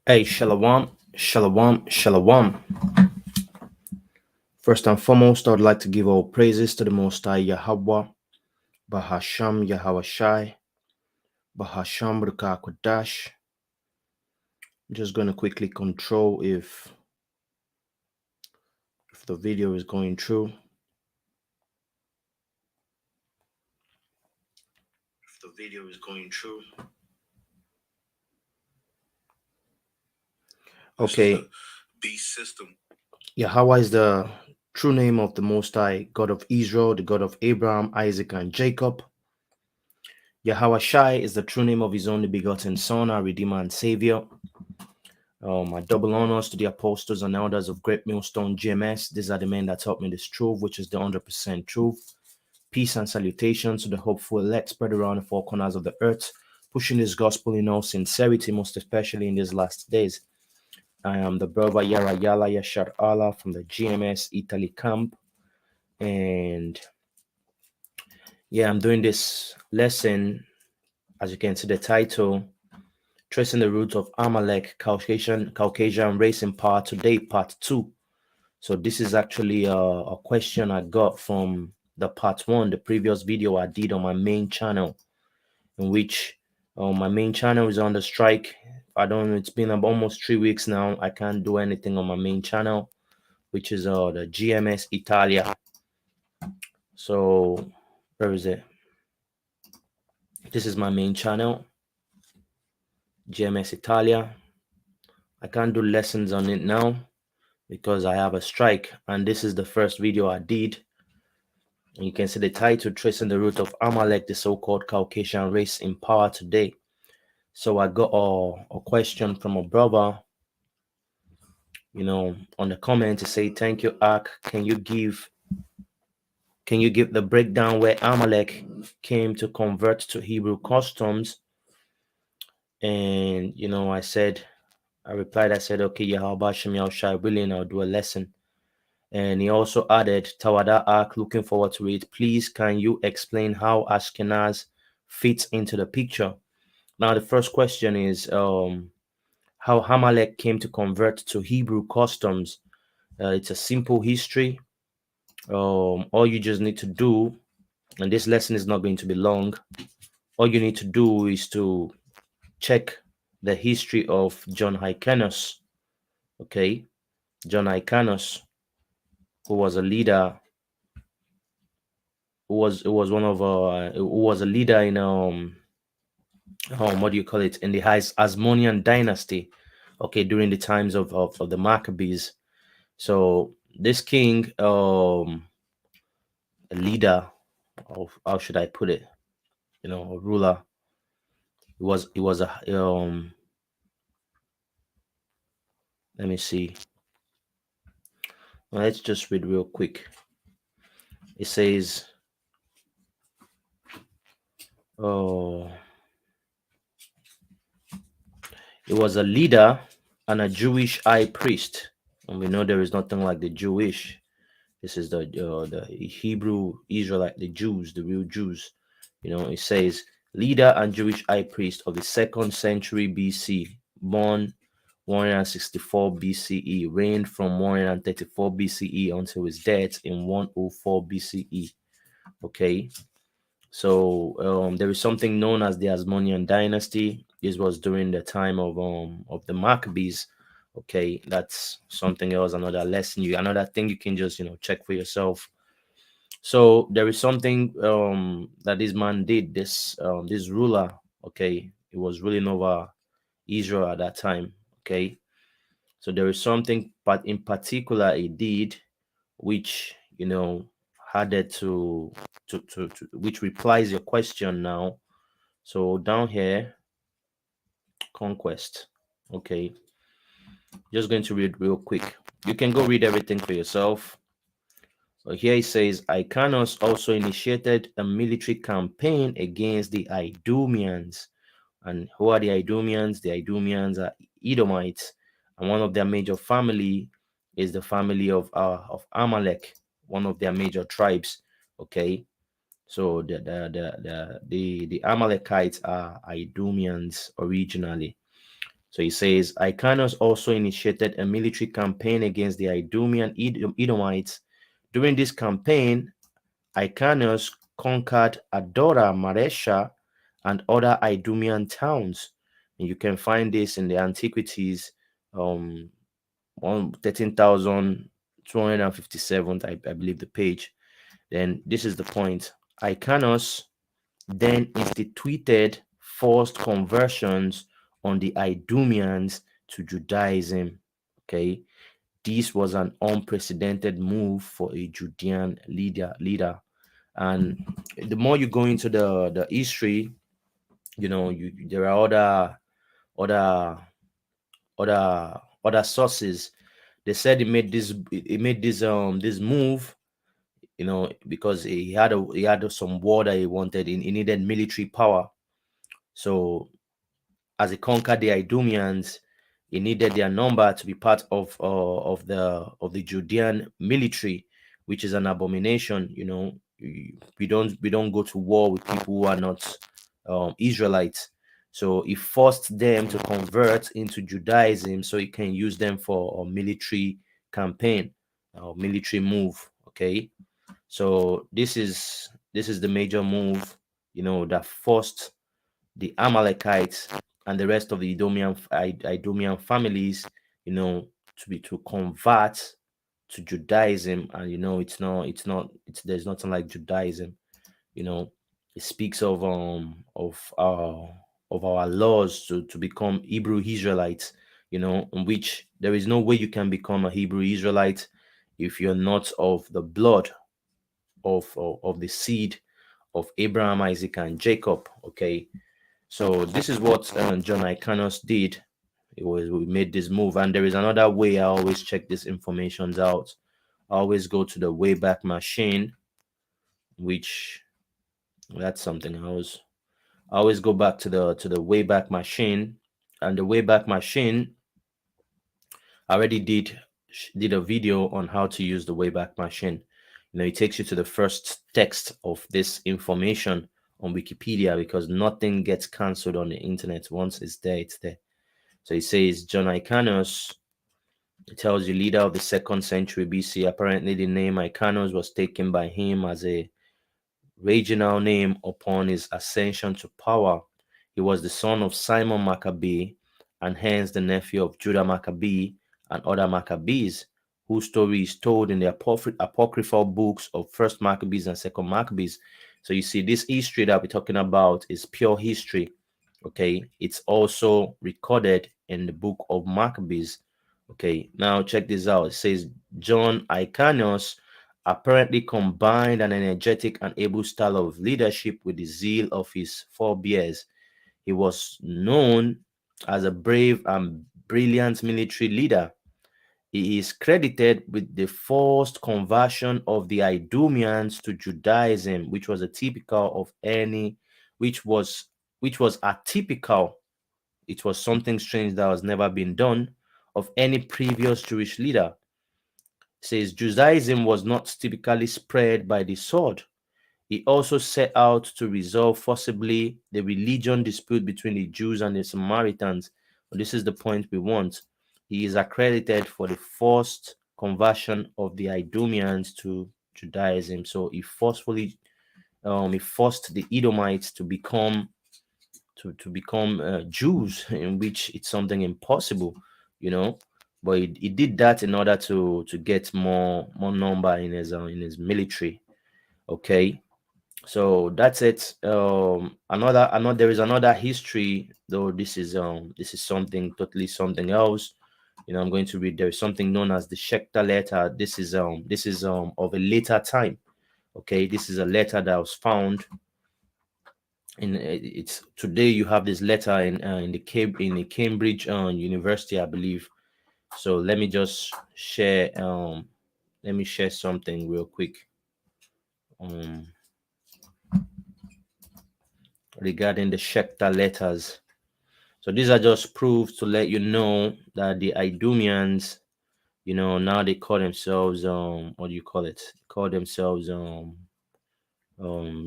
Hey, shalom, shalom, shalom. First and foremost, I would like to give all praises to the Most High Yahweh, Bahasham Yahawashai, Bahasham Rukakwadash. I'm just going to quickly control if the video is going through. If the video is going through. Okay. Beast system. Yahweh is the true name of the Most High, God of Israel, the God of Abraham, Isaac, and Jacob. Yahweh Shai is the true name of his only begotten Son, our Redeemer and Savior. My double honors to the apostles and elders of Great Millstone GMS. These are the men that taught me this truth, which is the 100% truth. Peace and salutations to the hopeful elect spread around the four corners of the earth, pushing this gospel in all sincerity, most especially in these last days. I am the brother Yara Yala Yashar Allah from the GMS Italy camp. And yeah, I'm doing this lesson, as you can see the title, Tracing the Roots of Amalek, Caucasian Race and Power Today, Part 2. So this is actually a question I got from the part 1, the previous video I did on my main channel, in which my main channel is on the strike. I don't know, it's been almost 3 weeks now. I can't do anything on my main channel, which is the GMS Italia. So where is it? This is my main channel, GMS Italia. I can't do lessons on it now because I have a strike, and this is the first video I did. And you can see the title, Tracing the Root of Amalek, the so-called Caucasian Race in Power Today. So I got a question from a brother, on the comment to say, thank you, Ak. Can you give the breakdown where Amalek came to convert to Hebrew customs? And I replied, I said, okay, Yahweh Shem Yahushai willing, I'll do a lesson. And he also added, Tawada Ak, looking forward to it. Please, can you explain how Ashkenaz fits into the picture? Now, the first question is how Amalek came to convert to Hebrew customs. It's a simple history. All you just need to do, and this lesson is not going to be long, all you need to do is to check the history of John Hyrcanus. Okay, John Hyrcanus, who was a leader, who was a leader in what do you call it, in the Hasmonean dynasty, okay, during the times of the Maccabees. So this king, a leader of, how should I put it, a ruler, he was a let me see. Let's just read real quick. It says, he was a leader and a Jewish high priest, and we know there is nothing like the Jewish. This is the Hebrew Israelite, the Jews, the real Jews. It says, leader and Jewish high priest of the 2nd century BC, born 164 BCE, reigned from 134 BCE until his death in 104 BCE. Okay, so there is something known as the Hasmonean dynasty. This was during the time of the Maccabees. Okay, that's something else, another lesson, another thing you can just check for yourself. So there is something that this man did, this ruler. Okay, he was ruling over Israel at that time. Okay, so there is something, but in particular he did, which added to which replies your question now. So down here, conquest. Okay, just going to read real quick. You can go read everything for yourself. So here it says, Hyrcanus also initiated a military campaign against the Idumeans. And who are the Idumeans? The Idumeans are Edomites, and one of their major family is the family of Amalek, one of their major tribes. Okay, so the Amalekites are Idumeans originally. So he says, Hyrcanus also initiated a military campaign against the Idumean Edomites. During this campaign, Hyrcanus conquered Adora, Maresha, and other Idumean towns. And you can find this in the Antiquities, um, 13,257, I believe the page. Then this is the point. Hyrcanus then instituted forced conversions on the Idumeans to Judaism. Okay, this was an unprecedented move for a Judean leader. And the more you go into the history, there are other other sources. They said he made this move, because he had some war that he wanted. He needed military power. So as he conquered the Idumeans, he needed their number to be part of the Judean military, which is an abomination. We don't go to war with people who are not Israelites. So he forced them to convert into Judaism so he can use them for a military campaign, military move. Okay, so this is the major move, that forced the Amalekites and the rest of the Idumean families, to convert to Judaism. And there's nothing like Judaism. You know, it speaks of our laws to become Hebrew Israelites. In which there is no way you can become a Hebrew Israelite if you're not of the blood of the seed of Abraham, Isaac, and Jacob. Okay, so this is what John Hyrcanus did. We made this move, and there is another way. I always check these informations out. I always go to the Wayback Machine, which that's something I always go back to the Wayback Machine, and the Wayback Machine I already did a video on how to use the Wayback Machine. It takes you to the first text of this information on Wikipedia, because nothing gets cancelled on the internet. Once it's there, it's there. So it says John Hyrcanus. It tells you leader of the 2nd century BC. Apparently, the name Hyrcanus was taken by him as a regional name upon his ascension to power. He was the son of Simon Maccabee, and hence the nephew of Judah Maccabee and other Maccabees, whose story is told in the apocryphal books of First Maccabees and Second Maccabees. So you see, this history that we're talking about is pure history. Okay, it's also recorded in the book of Maccabees. Okay, now check this out. It says John Hyrcanus apparently combined an energetic and able style of leadership with the zeal of his forebears. He was known as a brave and brilliant military leader. He is credited with the forced conversion of the Idumeans to Judaism, which was atypical. It was something strange that has never been done of any previous Jewish leader. It says Judaism was not typically spread by the sword. He also set out to resolve forcibly the religion dispute between the Jews and the Samaritans. This is the point we want. He is accredited for the forced conversion of the Idumeans to Judaism. So he forced the Edomites to become Jews, in which it's something impossible, But he did that in order to get more number in his military. Okay, so that's it. Another there is another history, though this is something else. I'm going to read. There is something known as the Schechter letter. This is of a later time. Okay, this is a letter that was found it's today. You have this letter in the Cambridge University, I believe. So let me just share something real quick regarding the Schechter letters. So these are just proofs to let you know that the Idumeans, now they call themselves what do you call it? They call themselves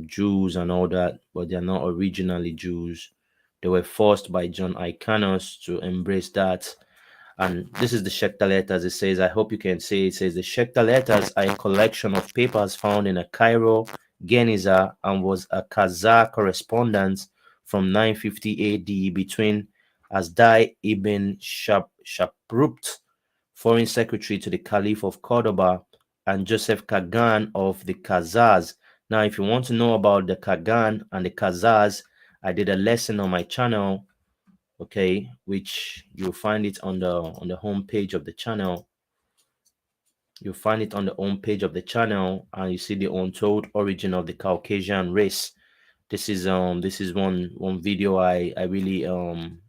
Jews and all that, but they're not originally Jews. They were forced by John Icanos to embrace that. And this is the Shekta letters. It says, I hope you can see, it says the Shekta letters are a collection of papers found in a Cairo, Geniza, and was a Khazar correspondence from 950 AD between Asdai ibn Shaprupt, foreign secretary to the Caliph of Cordoba, and Joseph Kagan of the Khazars. Now, if you want to know about the Kagan and the Khazars, I did a lesson on my channel, okay, which you'll find it on the home page of the channel. You'll find it on the home page of the channel, and you see the untold origin of the Caucasian race. This is one video I really um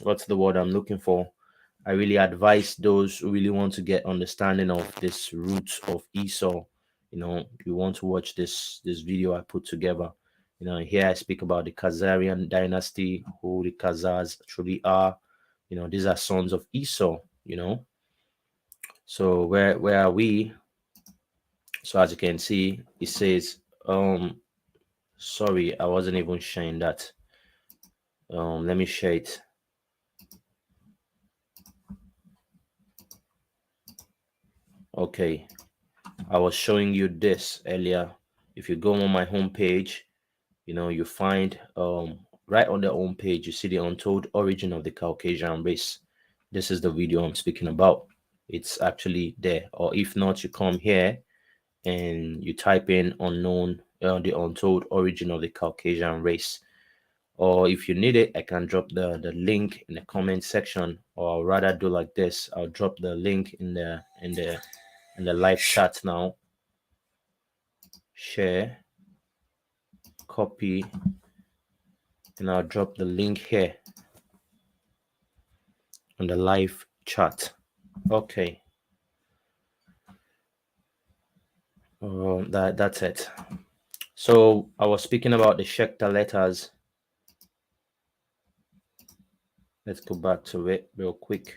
what's the word I'm looking for? I really advise those who really want to get understanding of this roots of Esau. You want to watch this video I put together. Here I speak about the Khazarian dynasty, who the Khazars truly are. These are sons of Esau. So where are we? So as you can see, it says, sorry, I wasn't even sharing that. Let me share it. Okay, I was showing you this earlier. If you go on my home page, you find right on the home page, you see the untold origin of the Caucasian race. This is the video I'm speaking about. It's actually there. Or if not, you come here and you type in the untold origin of the Caucasian race. Or if you need it, I can drop the link in the comment section, or I'll rather do like this. I'll drop the link in the live chat now. Share, copy, and I'll drop the link here on the live chat. Okay. That's it. So I was speaking about the Shekta letters. Let's go back to it real quick.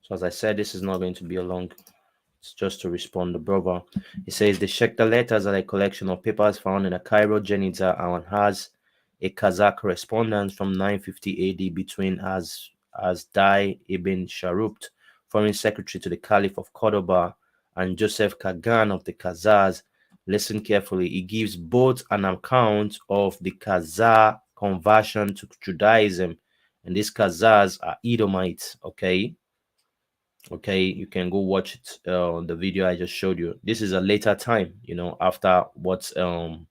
So as I said, this is not going to be a long. It's just to respond to brother. It says the Shekta letters are a collection of papers found in a Cairo Geniza and has a Kazakh correspondence from 950 AD between Asdai ibn Sharupt, foreign secretary to the Caliph of Cordoba, and Joseph Kagan of the Khazars. Listen carefully. It gives both an account of the Khazar conversion to Judaism, and these Khazars are Edomites. Okay, you can go watch it, the video I just showed you. This is a later time, after what's after,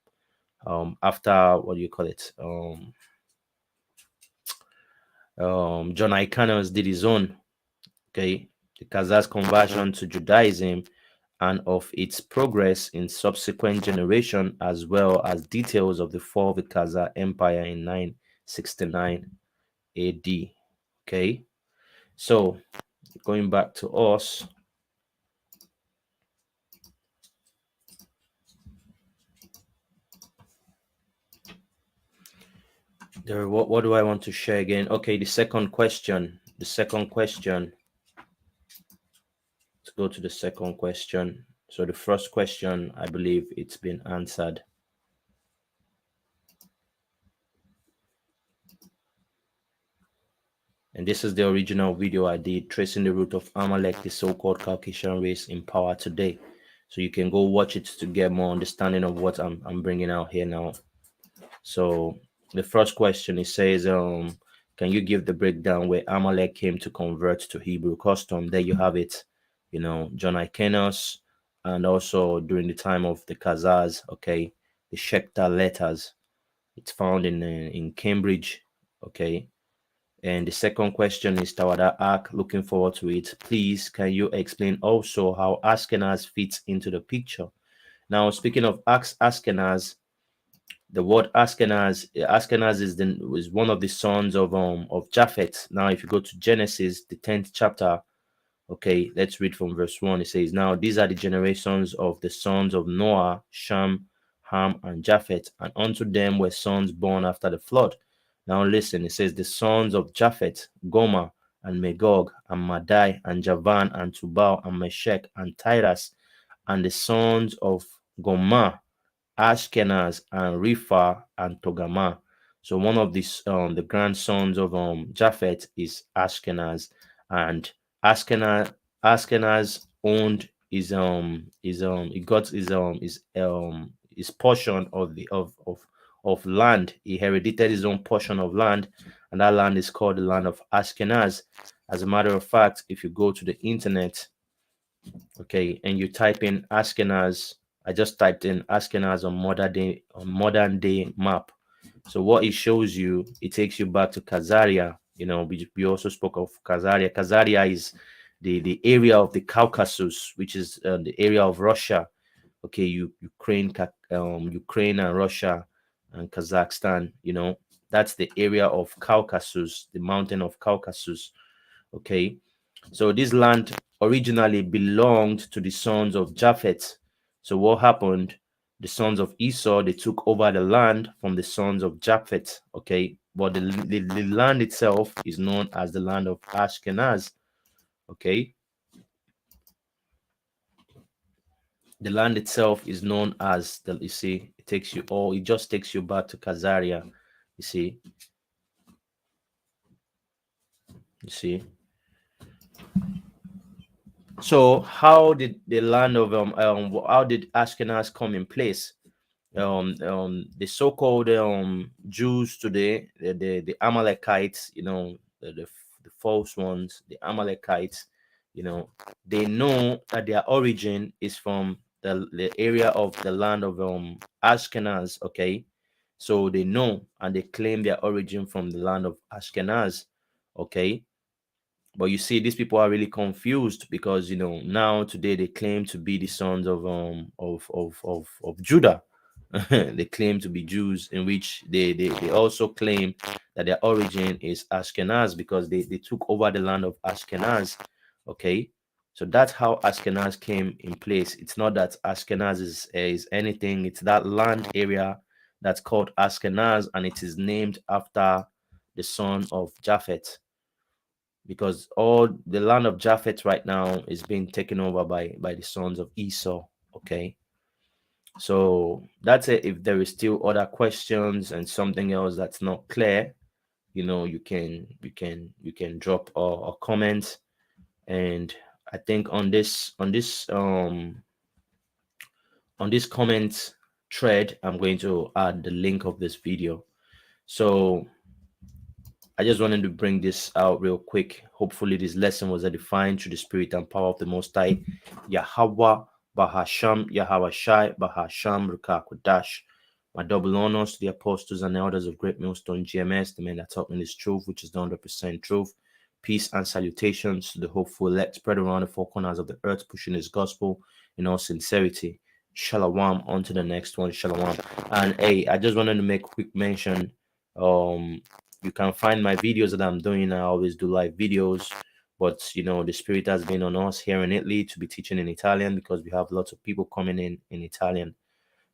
what do you call it, John Icanos did his own, okay, the Khazar's conversion to Judaism and of its progress in subsequent generation, as well as details of the fall of the Khazar Empire in 969 AD. Okay, so going back to us, what do I want to share again? Okay, the second question. Let's go to the second question. So the first question, I believe it's been answered. And this is the original video I did, tracing the root of Amalek, the so-called Caucasian race in power today. So you can go watch it to get more understanding of what I'm bringing out here now. So the first question, it says, can you give the breakdown where Amalek came to convert to Hebrew custom? There you have it. John Icanos, and also during the time of the Khazars, okay, the Shekta letters. It's found in Cambridge, okay. And the second question is Tawada Ark. Looking forward to it. Please, can you explain also how Ashkenaz fits into the picture? Now, speaking of Ashkenaz, the word Ashkenaz is one of the sons of Japhet. Now, if you go to Genesis, the 10th chapter, okay, let's read from verse 1. It says, now these are the generations of the sons of Noah, Shem, Ham, and Japhet, and unto them were sons born after the flood. Now listen, it says the sons of Japhet, Gomer, and Magog, and Madai, and Javan, and Tubal, and Meshech, and Tiras, and the sons of Gomer, Ashkenaz and Ripha and Togama. So one of these the grandsons of Japhet is Ashkenaz, and Ashkenaz Ashkenaz owned he got his portion of the of land. He inherited his own portion of land, and that land is called the land of Ashkenaz. As a matter of fact, if you go to the internet, okay, and you type in Ashkenaz, I just typed in Ashkenaz on modern day map. So what it shows you, it takes you back to Khazaria. You know, we also spoke of Khazaria. Khazaria is the area of the Caucasus, which is the area of Russia. Okay, Ukraine and Russia and Kazakhstan. You know, that's the area of Caucasus, the mountain of Caucasus. Okay, so this land originally belonged to the sons of Japhet. So what happened? The sons of Esau, they took over the land from the sons of Japhet. Okay, but the land itself is known as the land of Ashkenaz. Okay, the land itself is known as the, you see, it just takes you back to Khazaria. You see, you see. So how did the land of how did Ashkenaz come in place? The so-called Jews today, the Amalekites, you know, the false ones, the Amalekites, you know, they know that their origin is from the area of the land of Ashkenaz. Okay, so they know and they claim their origin from the land of Ashkenaz. Okay, but you see, these people are really confused because, you know, now today they claim to be the sons of Judah. They claim to be Jews, in which they also claim that their origin is Ashkenaz because they took over the land of Ashkenaz. Okay, so that's how Ashkenaz came in place. It's not that Ashkenaz is anything. It's that land area that's called Ashkenaz, and it is named after the son of Japhet, because all the land of Japhet right now is being taken over by the sons of Esau. Okay, so that's it. If there is still other questions and something else that's not clear, you know, you can drop a comment. And I think on this comment thread, I'm going to add the link of this video. So I just wanted to bring this out real quick. Hopefully, this lesson was edified through the spirit and power of the Most High, Yahweh, Bahasham, Yahweh Shai, Bahasham, Rukakwadash. My double honors to the apostles and elders of Great Millstone GMS, the men that taught me this truth, which is the 100% truth. Peace and salutations to the hopeful elect spread around the four corners of the earth, pushing his gospel in all sincerity. Shalom. On to the next one. Shalom. And hey, I just wanted to make a quick mention. You can find my videos that I'm doing. I always do live videos, but you know, the spirit has been on us here in Italy to be teaching in Italian because we have lots of people coming in Italian.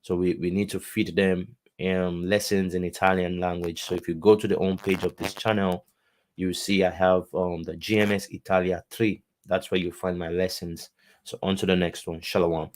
So we need to feed them lessons in Italian language. So if you go to the home page of this channel, you see I have the GMS Italia 3. That's where you find my lessons. So on to the next one. Shalom.